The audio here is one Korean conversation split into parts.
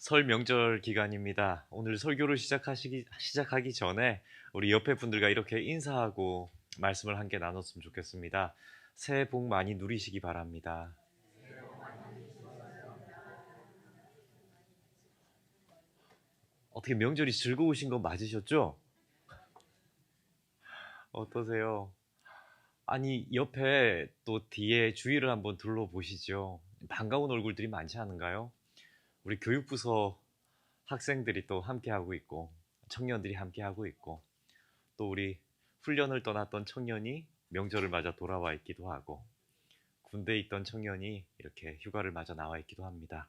설 명절 기간입니다. 오늘 설교를 시작하기 전에 우리 옆에 분들과 이렇게 인사하고 말씀을 함께 나눴으면 좋겠습니다. 새해 복 많이 누리시기 바랍니다. 어떻게 명절이 즐거우신 거 맞으셨죠? 어떠세요? 아니, 옆에 또 뒤에 주위를 한번 둘러보시죠. 반가운 얼굴들이 많지 않은가요? 우리 교육부서 학생들이 또 함께하고 있고, 청년들이 함께하고 있고, 또 우리 훈련을 떠났던 청년이 명절을 맞아 돌아와 있기도 하고 군대에 있던 청년이 이렇게 휴가를 맞아 나와 있기도 합니다.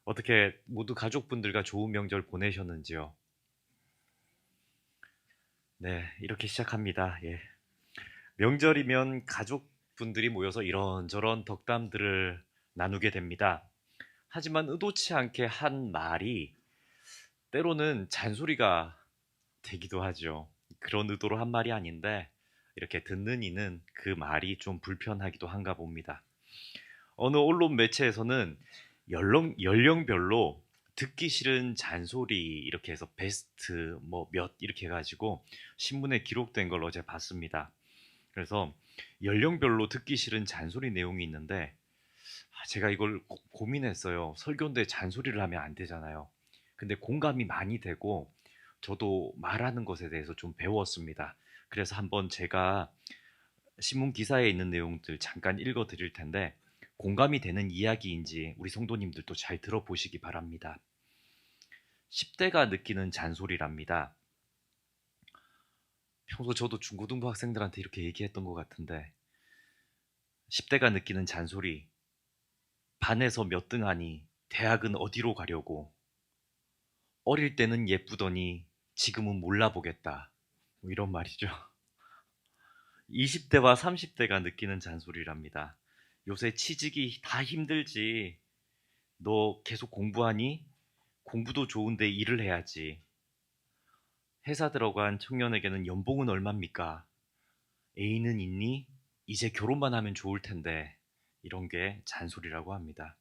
어떻게 모두 가족분들과 좋은 명절 보내셨는지요? 네, 이렇게 시작합니다. 예. 명절이면 가족분들이 모여서 이런저런 덕담들을 나누게 됩니다. 하지만 의도치 않게 한 말이 때로는 잔소리가 되기도 하죠. 그런 의도로 한 말이 아닌데 이렇게 듣는 이는 그 말이 좀 불편하기도 한가 봅니다. 어느 언론 매체에서는 연령별로 듣기 싫은 잔소리 이렇게 해서 베스트 뭐 몇 이렇게 해가지고 신문에 기록된 걸 어제 봤습니다. 그래서 연령별로 듣기 싫은 잔소리 내용이 있는데 제가 이걸 고민했어요. 설교인데 잔소리를 하면 안 되잖아요. 근데 공감이 많이 되고 저도 말하는 것에 대해서 좀 배웠습니다. 그래서 한번 제가 신문 기사에 있는 내용들 잠깐 읽어 드릴 텐데 공감이 되는 이야기인지 우리 성도님들도 잘 들어보시기 바랍니다. 10대가 느끼는 잔소리랍니다. 평소 저도 중고등부 학생들한테 이렇게 얘기했던 것 같은데 10대가 느끼는 잔소리. 반에서 몇 등 하니 대학은 어디로 가려고. 어릴 때는 예쁘더니 지금은 몰라보겠다. 뭐 이런 말이죠. 20대와 30대가 느끼는 잔소리랍니다. 요새 취직이 다 힘들지. 너 계속 공부하니? 공부도 좋은데 일을 해야지. 회사 들어간 청년에게는 연봉은 얼마입니까? 애인은 있니? 이제 결혼만 하면 좋을 텐데. 이런 게 잔소리라고 합니다.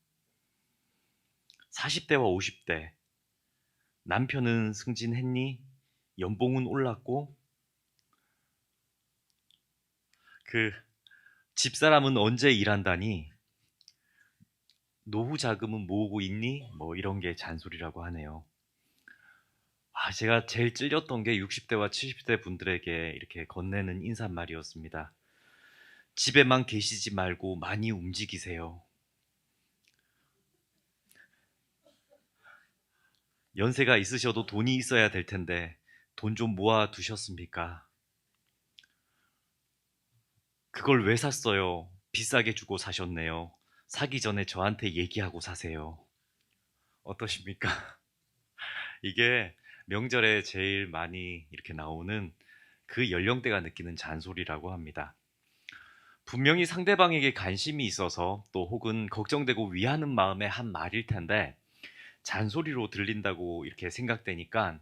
40대와 50대. 남편은 승진했니? 연봉은 올랐고? 그 집사람은 언제 일한다니? 노후 자금은 모으고 있니? 뭐 이런 게 잔소리라고 하네요. 제가 제일 찔렸던 게 60대와 70대 분들에게 이렇게 건네는 인사말이었습니다. 집에만 계시지 말고 많이 움직이세요. 연세가 있으셔도 돈이 있어야 될 텐데 돈 좀 모아 두셨습니까? 그걸 왜 샀어요? 비싸게 주고 사셨네요. 사기 전에 저한테 얘기하고 사세요. 어떠십니까? 이게 명절에 제일 많이 이렇게 나오는 그 연령대가 느끼는 잔소리라고 합니다. 분명히 상대방에게 관심이 있어서 또 혹은 걱정되고 위하는 마음에 한 말일 텐데 잔소리로 들린다고 이렇게 생각되니까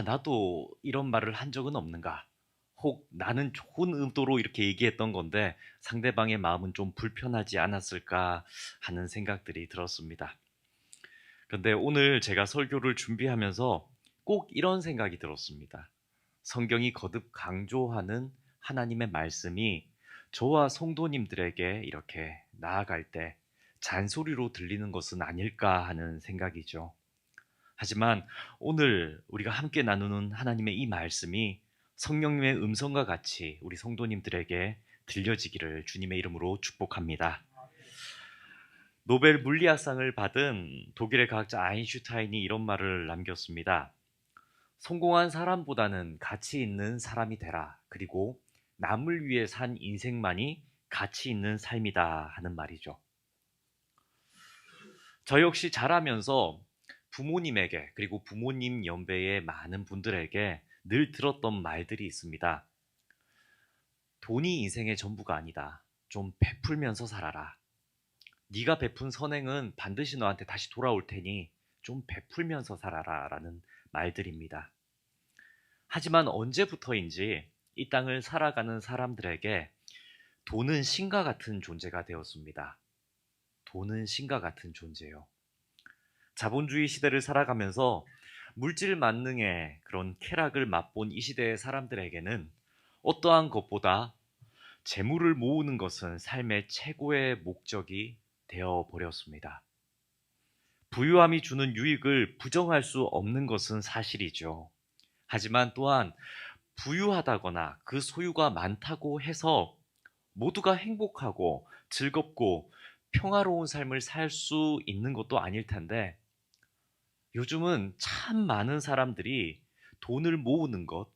나도 이런 말을 한 적은 없는가? 혹 나는 좋은 의도로 이렇게 얘기했던 건데 상대방의 마음은 좀 불편하지 않았을까 하는 생각들이 들었습니다. 그런데 오늘 제가 설교를 준비하면서 꼭 이런 생각이 들었습니다. 성경이 거듭 강조하는 하나님의 말씀이 저와 성도님들에게 이렇게 나아갈 때 잔소리로 들리는 것은 아닐까 하는 생각이죠. 하지만 오늘 우리가 함께 나누는 하나님의 이 말씀이 성령님의 음성과 같이 우리 성도님들에게 들려지기를 주님의 이름으로 축복합니다. 노벨 물리학상을 받은 독일의 과학자 아인슈타인이 이런 말을 남겼습니다. 성공한 사람보다는 가치 있는 사람이 되라. 그리고 남을 위해 산 인생만이 가치 있는 삶이다 하는 말이죠. 저 역시 자라면서 부모님에게 그리고 부모님 연배의 많은 분들에게 늘 들었던 말들이 있습니다. 돈이 인생의 전부가 아니다. 좀 베풀면서 살아라. 네가 베푼 선행은 반드시 너한테 다시 돌아올 테니 좀 베풀면서 살아라 라는 말들입니다. 하지만 언제부터인지 이 땅을 살아가는 사람들에게 돈은 신과 같은 존재가 되었습니다. 돈은 신과 같은 존재요. 자본주의 시대를 살아가면서 물질 만능의 그런 쾌락을 맛본 이 시대의 사람들에게는 어떠한 것보다 재물을 모으는 것은 삶의 최고의 목적이 되어 버렸습니다. 부유함이 주는 유익을 부정할 수 없는 것은 사실이죠. 하지만 또한 부유하다거나 그 소유가 많다고 해서 모두가 행복하고 즐겁고 평화로운 삶을 살 수 있는 것도 아닐 텐데, 요즘은 참 많은 사람들이 돈을 모으는 것,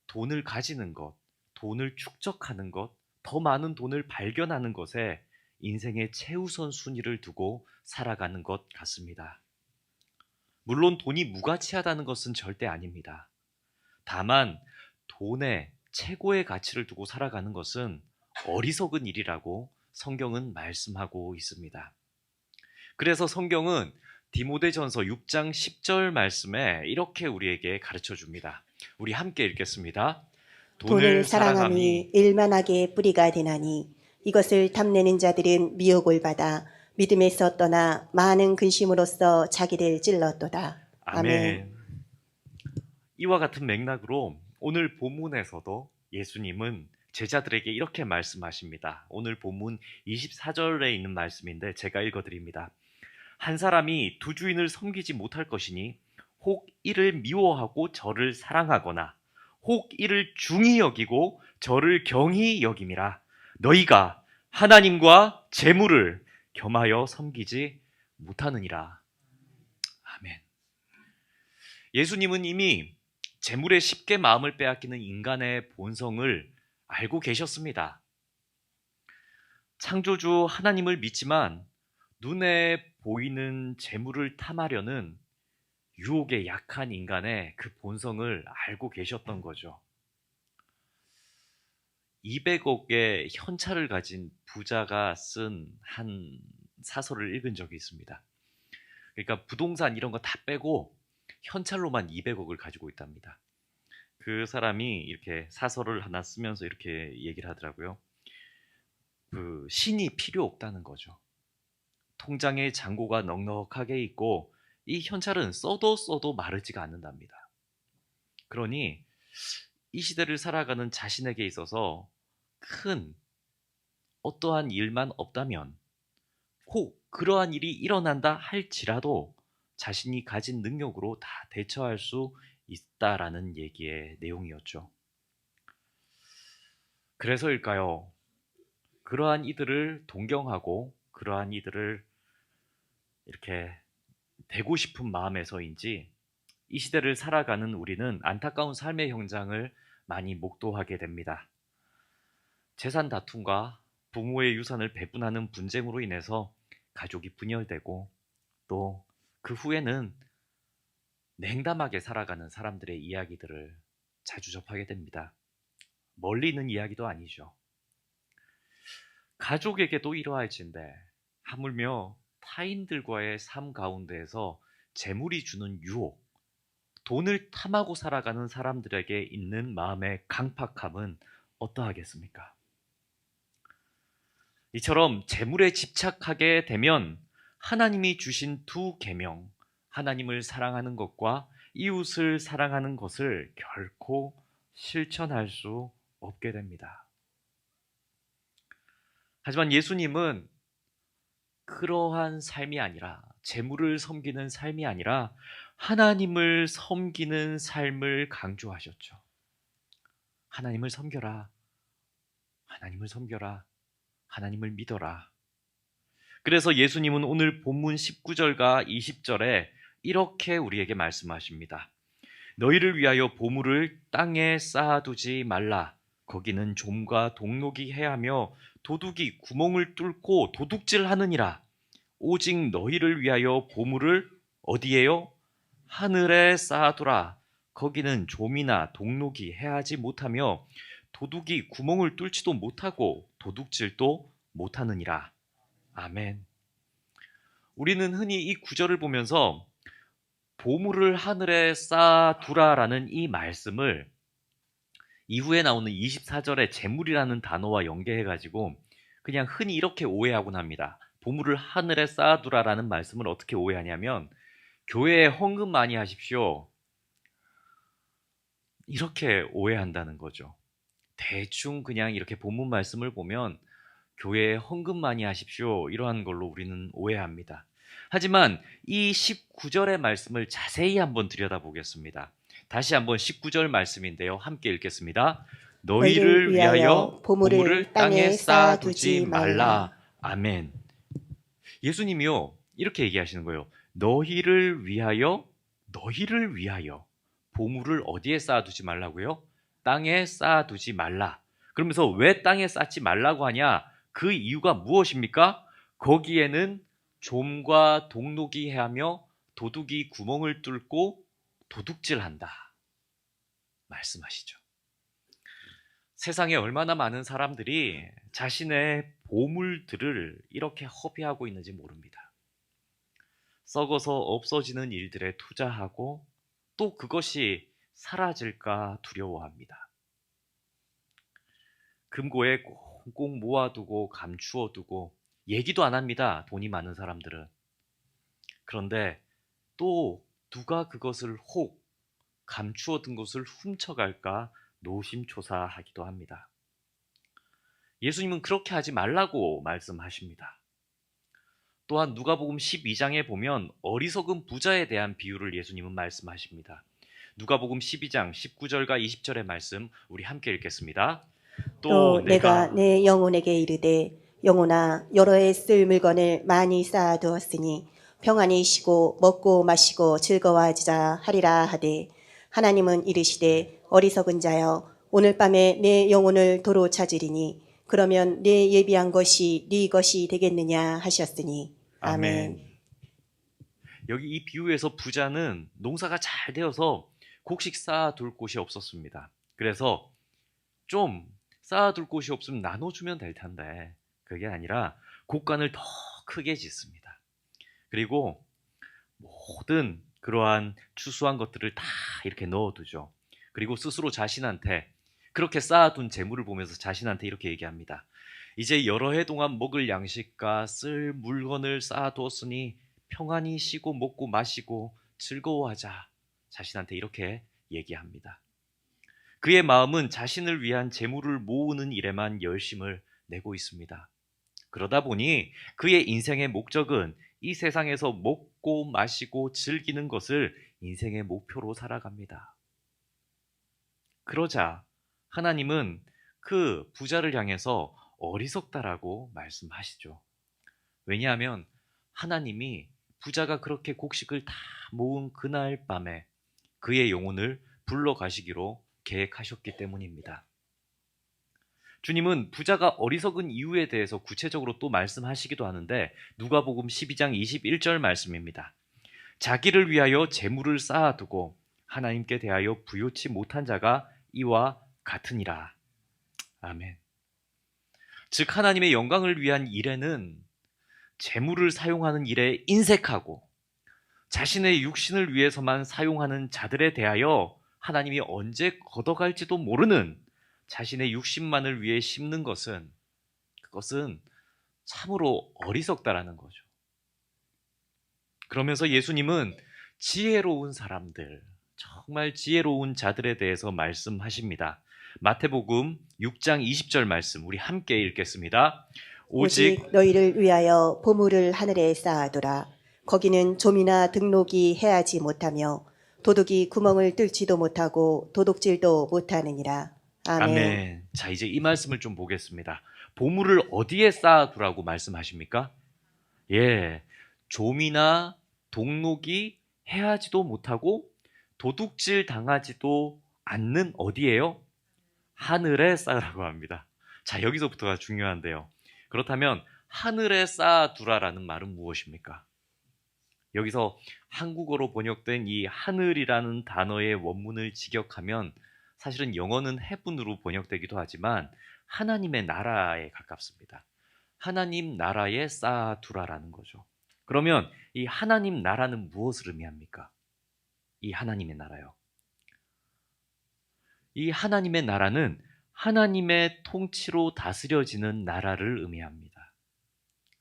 돈을 가지는 것, 돈을 축적하는 것, 더 많은 돈을 발견하는 것에 인생의 최우선 순위를 두고 살아가는 것 같습니다. 물론 돈이 무가치하다는 것은 절대 아닙니다. 다만 돈에 최고의 가치를 두고 살아가는 것은 어리석은 일이라고 성경은 말씀하고 있습니다. 그래서 성경은 디모데전서 6장 10절 말씀에 이렇게 우리에게 가르쳐 줍니다. 우리 함께 읽겠습니다. 돈을 사랑함이 일만하게 뿌리가 되나니 이것을 탐내는 자들은 미혹을 받아 믿음에서 떠나 많은 근심으로써 자기를 찔렀도다. 아멘. 이와 같은 맥락으로 오늘 본문에서도 예수님은 제자들에게 이렇게 말씀하십니다. 오늘 본문 24절에 있는 말씀인데 제가 읽어드립니다. 한 사람이 두 주인을 섬기지 못할 것이니 혹 이를 미워하고 저를 사랑하거나 혹 이를 중히 여기고 저를 경히 여김이라. 너희가 하나님과 재물을 겸하여 섬기지 못하느니라. 아멘. 예수님은 이미 재물에 쉽게 마음을 빼앗기는 인간의 본성을 알고 계셨습니다. 창조주 하나님을 믿지만 눈에 보이는 재물을 탐하려는 유혹에 약한 인간의 그 본성을 알고 계셨던 거죠. 200억의 현찰을 가진 부자가 쓴 한 사설을 읽은 적이 있습니다. 그러니까 부동산 이런 거 다 빼고 현찰로만 200억을 가지고 있답니다. 그 사람이 이렇게 사설을 하나 쓰면서 이렇게 얘기를 하더라고요. 그 신이 필요 없다는 거죠. 통장에 잔고가 넉넉하게 있고 이 현찰은 써도 마르지가 않는답니다. 그러니 이 시대를 살아가는 자신에게 있어서 큰 어떠한 일만 없다면, 혹 그러한 일이 일어난다 할지라도 자신이 가진 능력으로 다 대처할 수 있다라는 얘기의 내용이었죠. 그래서일까요? 그러한 이들을 동경하고 그러한 이들을 이렇게 되고 싶은 마음에서인지 이 시대를 살아가는 우리는 안타까운 삶의 현장을 많이 목도하게 됩니다. 재산 다툼과 부모의 유산을 배분하는 분쟁으로 인해서 가족이 분열되고 또 그 후에는 냉담하게 살아가는 사람들의 이야기들을 자주 접하게 됩니다. 멀리 있는 이야기도 아니죠. 가족에게도 이러할진데 하물며 타인들과의 삶 가운데에서 재물이 주는 유혹, 돈을 탐하고 살아가는 사람들에게 있는 마음의 강팍함은 어떠하겠습니까? 이처럼 재물에 집착하게 되면 하나님이 주신 두 계명, 하나님을 사랑하는 것과 이웃을 사랑하는 것을 결코 실천할 수 없게 됩니다. 하지만 예수님은 그러한 삶이 아니라, 재물을 섬기는 삶이 아니라 하나님을 섬기는 삶을 강조하셨죠. 하나님을 섬겨라. 하나님을 섬겨라. 하나님을 믿어라. 그래서 예수님은 오늘 본문 19절과 20절에 이렇게 우리에게 말씀하십니다. 너희를 위하여 보물을 땅에 쌓아두지 말라. 거기는 좀과 동록이 해하며 도둑이 구멍을 뚫고 도둑질하느니라. 오직 너희를 위하여 보물을 어디에요? 하늘에 쌓아두라. 거기는 좀이나 동록이 해하지 못하며 도둑이 구멍을 뚫지도 못하고 도둑질도 못하느니라. 아멘. 우리는 흔히 이 구절을 보면서 보물을 하늘에 쌓아두라라는 이 말씀을 이후에 나오는 24절의 재물이라는 단어와 연계해가지고 그냥 흔히 이렇게 오해하곤 합니다. 보물을 하늘에 쌓아두라라는 말씀을 어떻게 오해하냐면 교회에 헌금 많이 하십시오. 이렇게 오해한다는 거죠. 대충 그냥 이렇게 본문 말씀을 보면 교회에 헌금 많이 하십시오. 이러한 걸로 우리는 오해합니다. 하지만 이 19절의 말씀을 자세히 한번 들여다보겠습니다. 다시 한번 19절 말씀인데요. 함께 읽겠습니다. 너희를 위하여 보물을 땅에 쌓아두지 말라. 아멘. 예수님이요, 이렇게 얘기하시는 거예요. 너희를 위하여 보물을 어디에 쌓아두지 말라고요? 땅에 쌓아두지 말라. 그러면서 왜 땅에 쌓지 말라고 하냐? 그 이유가 무엇입니까? 거기에는 좀과 동록이 해하며 도둑이 구멍을 뚫고 도둑질한다 말씀하시죠. 세상에 얼마나 많은 사람들이 자신의 보물들을 이렇게 허비하고 있는지 모릅니다. 썩어서 없어지는 일들에 투자하고 또 그것이 사라질까 두려워합니다. 금고에 꽁꽁 모아두고 감추어두고 얘기도 안 합니다. 돈이 많은 사람들은. 그런데 또 누가 그것을 혹 감추어둔 것을 훔쳐갈까 노심초사하기도 합니다. 예수님은 그렇게 하지 말라고 말씀하십니다. 또한 누가복음 12장에 보면 어리석은 부자에 대한 비유를 예수님은 말씀하십니다. 누가복음 12장 19절과 20절의 말씀 우리 함께 읽겠습니다. 또 내가 내 영혼에게 이르되 영혼아 여러 해 쓸 물건을 많이 쌓아두었으니 평안히 쉬고 먹고 마시고 즐거워하자 하리라 하되 하나님은 이르시되 어리석은 자여 오늘 밤에 내 영혼을 도로 찾으리니 그러면 내 예비한 것이 네 것이 되겠느냐 하셨으니 아멘. 여기 이 비유에서 부자는 농사가 잘 되어서 곡식 쌓아둘 곳이 없었습니다. 그래서 좀 쌓아둘 곳이 없으면 나눠주면 될 텐데 그게 아니라 곡간을 더 크게 짓습니다. 그리고 모든 그러한 추수한 것들을 다 이렇게 넣어두죠. 그리고 스스로 자신한테 그렇게 쌓아둔 재물을 보면서 자신한테 이렇게 얘기합니다. 이제 여러 해 동안 먹을 양식과 쓸 물건을 쌓아두었으니 평안히 쉬고 먹고 마시고 즐거워하자. 자신한테 이렇게 얘기합니다. 그의 마음은 자신을 위한 재물을 모으는 일에만 열심을 내고 있습니다. 그러다 보니 그의 인생의 목적은 이 세상에서 먹고 마시고 즐기는 것을 인생의 목표로 살아갑니다. 그러자 하나님은 그 부자를 향해서 어리석다라고 말씀하시죠. 왜냐하면 하나님이 부자가 그렇게 곡식을 다 모은 그날 밤에 그의 영혼을 불러가시기로 계획하셨기 때문입니다. 주님은 부자가 어리석은 이유에 대해서 구체적으로 또 말씀하시기도 하는데 누가복음 12장 21절 말씀입니다. 자기를 위하여 재물을 쌓아두고 하나님께 대하여 부요치 못한 자가 이와 같으니라. 아멘. 즉 하나님의 영광을 위한 일에는 재물을 사용하는 일에 인색하고 자신의 육신을 위해서만 사용하는 자들에 대하여 하나님이 언제 걷어갈지도 모르는 자신의 육신만을 위해 심는 것은 그것은 참으로 어리석다라는 거죠. 그러면서 예수님은 지혜로운 사람들, 정말 지혜로운 자들에 대해서 말씀하십니다. 마태복음 6장 20절 말씀 우리 함께 읽겠습니다. 오직 너희를 위하여 보물을 하늘에 쌓아두라. 거기는 좀이나 등록이 해하지 못하며 도둑이 구멍을 뚫지도 못하고 도둑질도 못하느니라. 아멘. 자, 이제 이 말씀을 좀 보겠습니다. 보물을 어디에 쌓아두라고 말씀하십니까? 예, 좀이나 동록이 해하지도 못하고 도둑질 당하지도 않는 어디예요? 하늘에 쌓으라고 합니다. 자, 여기서부터가 중요한데요. 그렇다면 하늘에 쌓아두라라는 말은 무엇입니까? 여기서 한국어로 번역된 이 하늘이라는 단어의 원문을 직역하면 사실은 영어는 heaven으로 번역되기도 하지만 하나님의 나라에 가깝습니다. 하나님 나라에 쌓아두라라는 거죠. 그러면 이 하나님 나라는 무엇을 의미합니까? 이 하나님의 나라요. 이 하나님의 나라는 하나님의 통치로 다스려지는 나라를 의미합니다.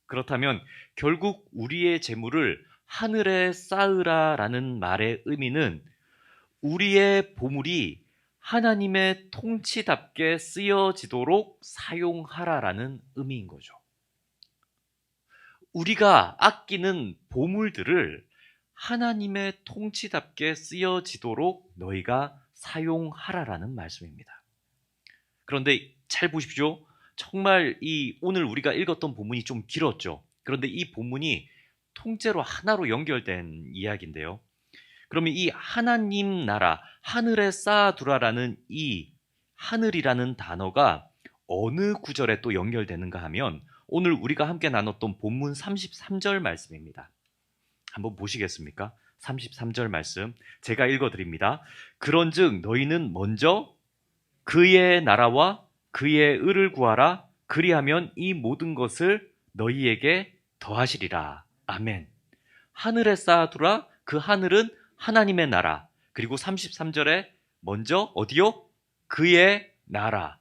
그렇다면 결국 우리의 재물을 하늘에 쌓으라라는 말의 의미는 우리의 보물이 하나님의 통치답게 쓰여지도록 사용하라라는 의미인 거죠. 우리가 아끼는 보물들을 하나님의 통치답게 쓰여지도록 너희가 사용하라라는 말씀입니다. 그런데 잘 보십시오. 정말 오늘 우리가 읽었던 본문이 좀 길었죠. 그런데 이 본문이 통째로 하나로 연결된 이야기인데요. 그러면 이 하나님 나라, 하늘에 쌓아두라라는 이 하늘이라는 단어가 어느 구절에 또 연결되는가 하면 오늘 우리가 함께 나눴던 본문 33절 말씀입니다. 한번 보시겠습니까? 33절 말씀 제가 읽어드립니다. 그런즉 너희는 먼저 그의 나라와 그의 의를 구하라. 그리하면 이 모든 것을 너희에게 더하시리라. 아멘. 하늘에 쌓아두라. 그 하늘은 하나님의 나라. 그리고 33절에 먼저 어디요? 그의 나라.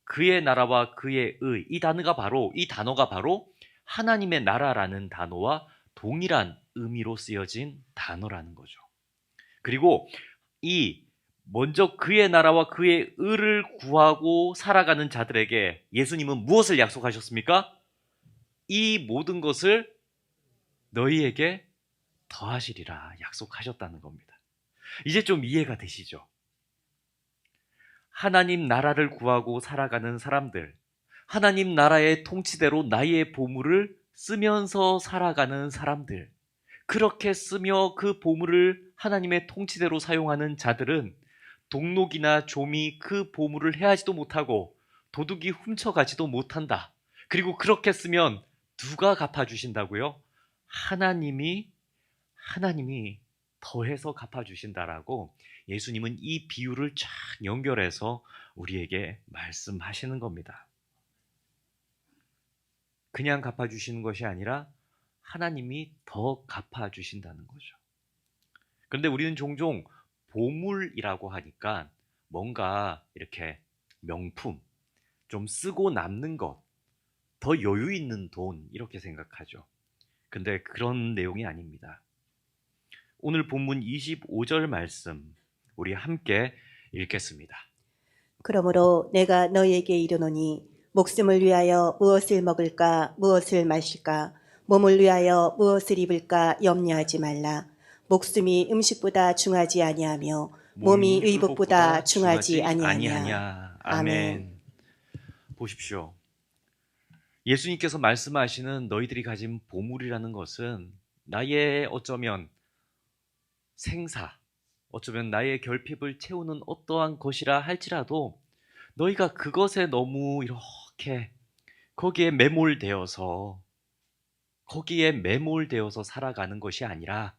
그의 나라와 그의 의. 이 단어가 바로 하나님의 나라라는 단어와 동일한 의미로 쓰여진 단어라는 거죠. 그리고 먼저 그의 나라와 그의 의를 구하고 살아가는 자들에게 예수님은 무엇을 약속하셨습니까? 이 모든 것을 너희에게 더하시리라 약속하셨다는 겁니다. 이제 좀 이해가 되시죠? 하나님 나라를 구하고 살아가는 사람들, 하나님 나라의 통치대로 나의 보물을 쓰면서 살아가는 사람들, 그렇게 쓰며 그 보물을 하나님의 통치대로 사용하는 자들은 동록이나 좀이 그 보물을 해하지도 못하고 도둑이 훔쳐가지도 못한다. 그리고 그렇게 쓰면 누가 갚아주신다고요? 하나님이 더해서 갚아주신다라고 예수님은 이 비유를 쫙 연결해서 우리에게 말씀하시는 겁니다. 그냥 갚아주시는 것이 아니라 하나님이 더 갚아주신다는 거죠. 그런데 우리는 종종 보물이라고 하니까 뭔가 이렇게 명품, 좀 쓰고 남는 것, 더 여유 있는 돈 이렇게 생각하죠. 근데 그런 내용이 아닙니다. 오늘 본문 25절 말씀 우리 함께 읽겠습니다. 그러므로 내가 너희에게 이르노니 목숨을 위하여 무엇을 먹을까 무엇을 마실까 몸을 위하여 무엇을 입을까 염려하지 말라. 목숨이 음식보다 중하지 아니하며 몸이 의복보다 중하지 아니하냐. 아멘. 보십시오. 예수님께서 말씀하시는 너희들이 가진 보물이라는 것은 나의 어쩌면 생사, 어쩌면 나의 결핍을 채우는 어떠한 것이라 할지라도 너희가 그것에 너무 이렇게 거기에 매몰되어서 살아가는 것이 아니라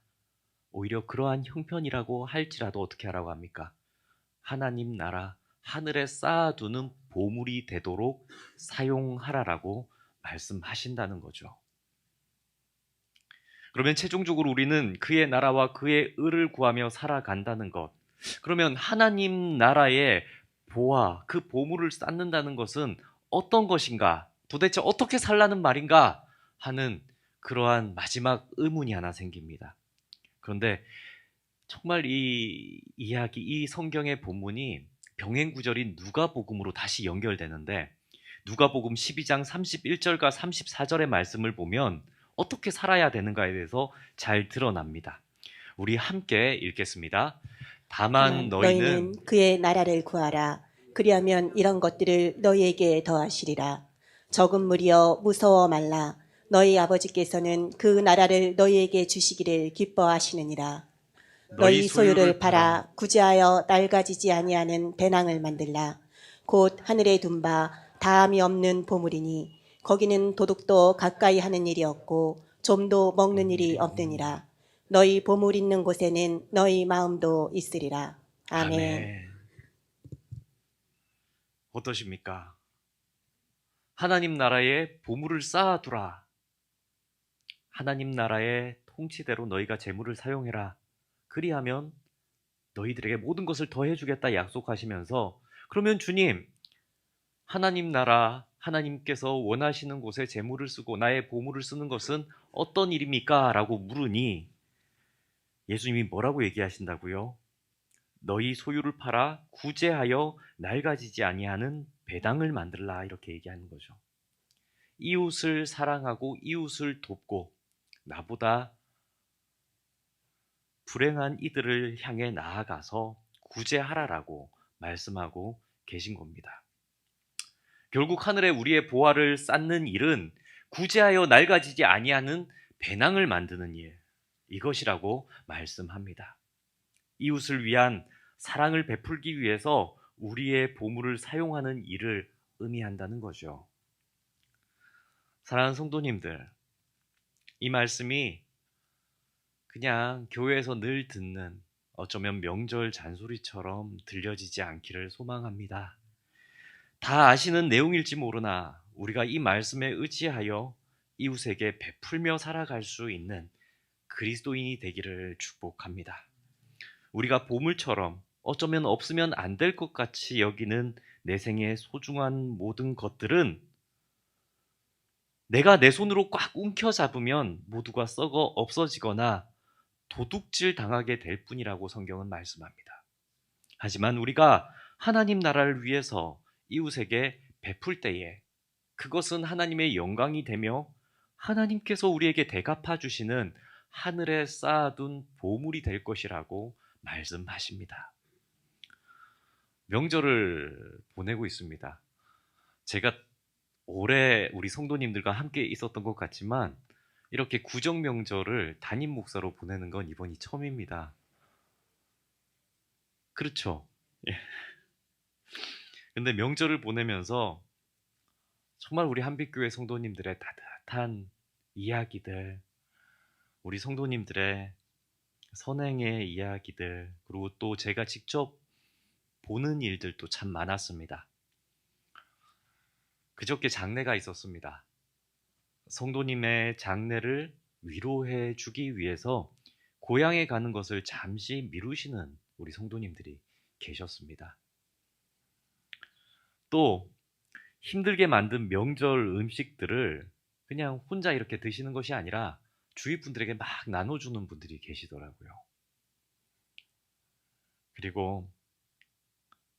오히려 그러한 형편이라고 할지라도 어떻게 하라고 합니까? 하나님 나라 하늘에 쌓아두는 보물이 되도록 사용하라라고 말씀하신다는 거죠. 그러면 최종적으로 우리는 그의 나라와 그의 의를 구하며 살아간다는 것. 그러면 하나님 나라의 보화, 그 보물을 쌓는다는 것은 어떤 것인가? 도대체 어떻게 살라는 말인가? 하는 그러한 마지막 의문이 하나 생깁니다. 그런데 정말 이 이야기, 이 성경의 본문이 병행 구절인 누가복음으로 다시 연결되는데 누가복음 12장 31절과 34절의 말씀을 보면 어떻게 살아야 되는가에 대해서 잘 드러납니다. 우리 함께 읽겠습니다. 다만 너희는 그의 나라를 구하라. 그리하면 이런 것들을 너희에게 더하시리라. 적은 무리여 무서워 말라. 너희 아버지께서는 그 나라를 너희에게 주시기를 기뻐하시느니라. 너희 소유를 팔아 구제하여 낡아지지 아니하는 배낭을 만들라. 곧 하늘에 둔 바 다함이 없는 보물이니 거기는 도둑도 가까이 하는 일이 없고 좀도 먹는 일이 없느니라. 너희 보물 있는 곳에는 너희 마음도 있으리라. 아멘. 어떠십니까? 하나님 나라에 보물을 쌓아두라. 하나님 나라의 통치대로 너희가 재물을 사용해라. 그리하면 너희들에게 모든 것을 더해주겠다 약속하시면서 그러면 주님, 하나님 나라, 하나님께서 원하시는 곳에 재물을 쓰고 나의 보물을 쓰는 것은 어떤 일입니까? 라고 물으니 예수님이 뭐라고 얘기하신다고요? 너희 소유를 팔아 구제하여 낡아지지 아니하는 배당을 만들라, 이렇게 얘기하는 거죠. 이웃을 사랑하고 이웃을 돕고 나보다 불행한 이들을 향해 나아가서 구제하라라고 말씀하고 계신 겁니다. 결국 하늘에 우리의 보화를 쌓는 일은 구제하여 낡아지지 아니하는 배낭을 만드는 일, 이것이라고 말씀합니다. 이웃을 위한 사랑을 베풀기 위해서 우리의 보물을 사용하는 일을 의미한다는 거죠. 사랑하는 성도님들, 이 말씀이 그냥 교회에서 늘 듣는 어쩌면 명절 잔소리처럼 들려지지 않기를 소망합니다. 다 아시는 내용일지 모르나 우리가 이 말씀에 의지하여 이웃에게 베풀며 살아갈 수 있는 그리스도인이 되기를 축복합니다. 우리가 보물처럼 어쩌면 없으면 안 될 것 같이 여기는 내 생의 소중한 모든 것들은 내가 내 손으로 꽉 움켜잡으면 모두가 썩어 없어지거나 도둑질 당하게 될 뿐이라고 성경은 말씀합니다. 하지만 우리가 하나님 나라를 위해서 이웃에게 베풀 때에 그것은 하나님의 영광이 되며 하나님께서 우리에게 대갚아 주시는 하늘에 쌓아둔 보물이 될 것이라고 말씀하십니다. 명절을 보내고 있습니다. 제가 올해 우리 성도님들과 함께 있었던 것 같지만 이렇게 구정 명절을 담임 목사로 보내는 건 이번이 처음입니다. 그렇죠? 예. 근데 명절을 보내면서 정말 우리 한빛교회 성도님들의 따뜻한 이야기들, 우리 성도님들의 선행의 이야기들, 그리고 또 제가 직접 보는 일들도 참 많았습니다. 그저께 장례가 있었습니다. 성도님의 장례를 위로해 주기 위해서 고향에 가는 것을 잠시 미루시는 우리 성도님들이 계셨습니다. 또 힘들게 만든 명절 음식들을 그냥 혼자 이렇게 드시는 것이 아니라 주위 분들에게 막 나눠주는 분들이 계시더라고요. 그리고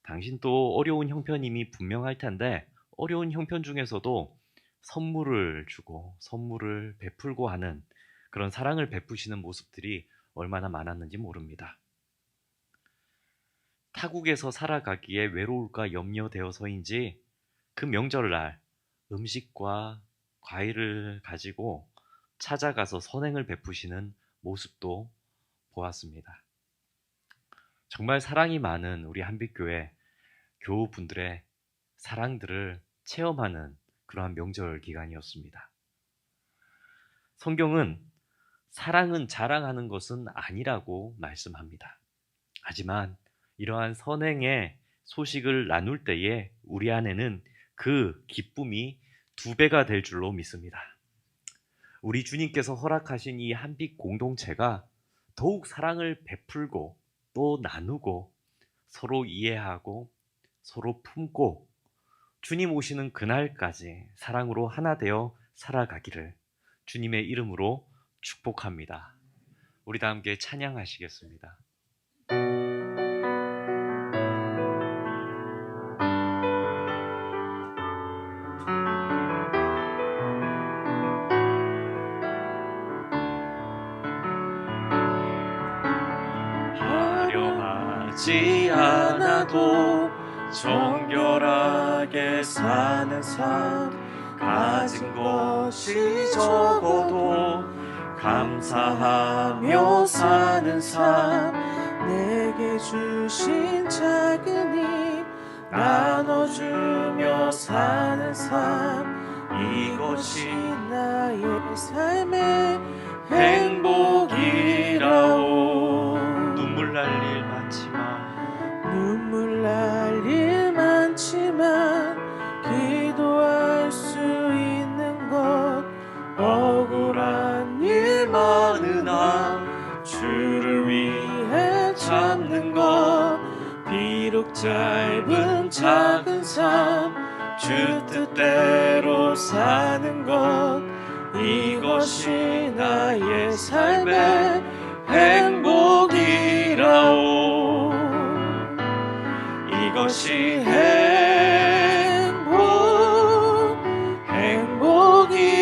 당신 또 어려운 형편임이 분명할 텐데 어려운 형편 중에서도 선물을 주고 선물을 베풀고 하는 그런 사랑을 베푸시는 모습들이 얼마나 많았는지 모릅니다. 타국에서 살아가기에 외로울까 염려되어서인지 그 명절날 음식과 과일을 가지고 찾아가서 선행을 베푸시는 모습도 보았습니다. 정말 사랑이 많은 우리 한빛교회 교우분들의 사랑들을 체험하는 그러한 명절 기간이었습니다. 성경은 사랑은 자랑하는 것은 아니라고 말씀합니다. 하지만 이러한 선행의 소식을 나눌 때에 우리 안에는 그 기쁨이 2배가 될 줄로 믿습니다. 우리 주님께서 허락하신 이 한빛 공동체가 더욱 사랑을 베풀고 또 나누고 서로 이해하고 서로 품고 주님 오시는 그날까지 사랑으로 하나 되어 살아가기를 주님의 이름으로 축복합니다. 우리 다 함께 찬양하시겠습니다. 하지 않아도 정결하게 사는 삶, 가진 것이 적어도 감사하며 사는 삶, 내게 주신 작은 힘 나눠주며 사는 삶, 이것이 나의 삶의 행복이라오. 눈물 날 일 많지만 눈물 날 일 많지만 기도할 수 있는 것, 억울한 일 많으나 주를 위해 참는 것, 비록 짧은 작은 삶 주 뜻대로 사는 것, 이것이 나의 삶의 행복이라오. 이것이 행복이라오.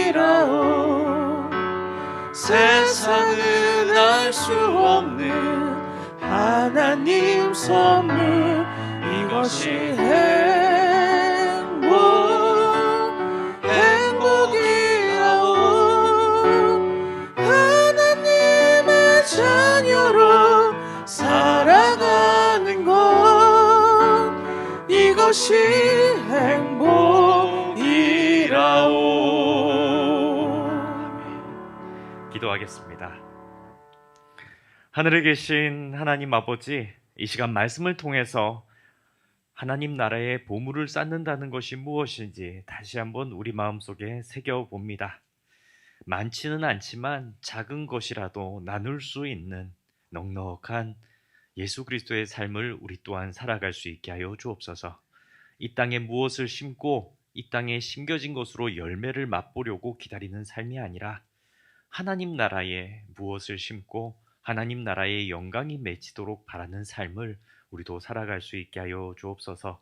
세상은 알 수 없는 하나님 선물, 이것이 행복이라오. 하나님의 자녀로 살아가는 것, 이것이 행복이라오. 기도하겠습니다. 하늘에 계신 하나님 아버지, 이 시간 말씀을 통해서 하나님 나라의 보물을 쌓는다는 것이 무엇인지 다시 한번 우리 마음속에 새겨봅니다. 많지는 않지만 작은 것이라도 나눌 수 있는 넉넉한 예수 그리스도의 삶을 우리 또한 살아갈 수 있게 하여 주옵소서. 이 땅에 무엇을 심고 이 땅에 심겨진 것으로 열매를 맛보려고 기다리는 삶이 아니라 하나님 나라에 무엇을 심고 하나님 나라의 영광이 맺히도록 바라는 삶을 우리도 살아갈 수 있게 하여 주옵소서.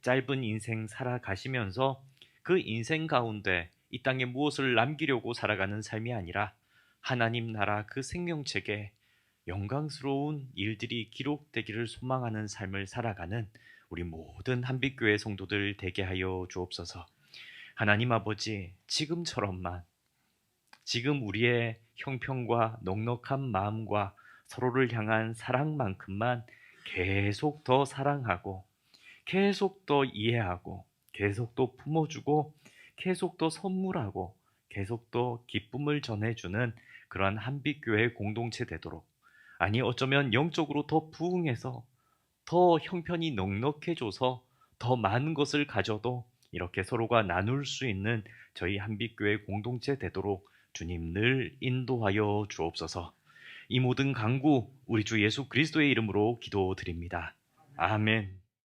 짧은 인생 살아가시면서 그 인생 가운데 이 땅에 무엇을 남기려고 살아가는 삶이 아니라 하나님 나라 그 생명책에 영광스러운 일들이 기록되기를 소망하는 삶을 살아가는 우리 모든 한빛교회 성도들 되게 하여 주옵소서. 하나님 아버지, 지금처럼만, 지금 우리의 형편과 넉넉한 마음과 서로를 향한 사랑만큼만 계속 더 사랑하고, 계속 더 이해하고, 계속 더 품어주고, 계속 더 선물하고, 계속 더 기쁨을 전해주는 그러한 한빛교회 공동체 되도록, 아니 어쩌면 영적으로 더 부흥해서 더 형편이 넉넉해져서 더 많은 것을 가져도 이렇게 서로가 나눌 수 있는 저희 한빛교회 공동체 되도록 주님 늘 인도하여 주옵소서. 이 모든 간구 우리 주 예수 그리스도의 이름으로 기도드립니다. 아멘.